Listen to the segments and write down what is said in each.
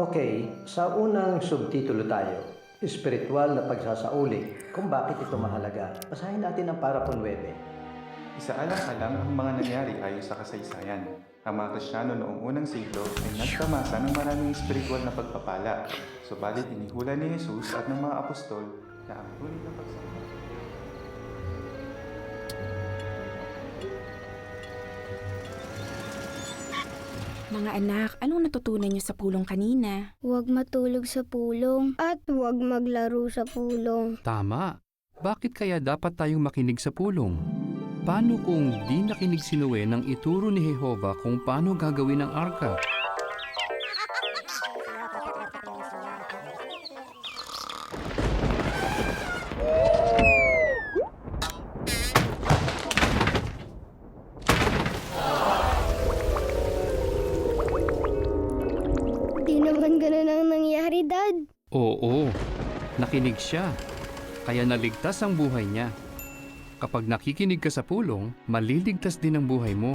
Okay, sa unang subtitulo tayo, espiritual na pagsasauli, kung bakit ito mahalaga. Basahin natin ang parapon 9. Isaalang-alang ang mga nangyari ayon sa kasaysayan. Ang mga Kristiyano noong unang siglo ay nagtamasa ng maraming espiritual na pagpapala. Subalit inihula ni Jesus at ng mga apostol na ang tunay na pagsamba. Mga anak, anong natutunan niyo sa pulong kanina? Huwag matulog sa pulong at huwag maglaro sa pulong. Tama. Bakit kaya dapat tayong makinig sa pulong? Paano kung di nakinig si Noe nang ituro ni Jehova kung paano gagawin ang arka? Di naman ganun ang nangyari, Dad. Oo, nakinig siya. Kaya naligtas ang buhay niya. Kapag nakikinig ka sa pulong, maliligtas din ang buhay mo.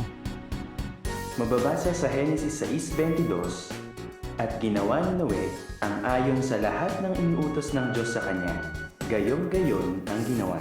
Mababasa sa Henesis 6:22, at ginawa ni Noe ang ayon sa lahat ng inuutos ng Diyos sa kanya. Gayon-gayon ang ginawa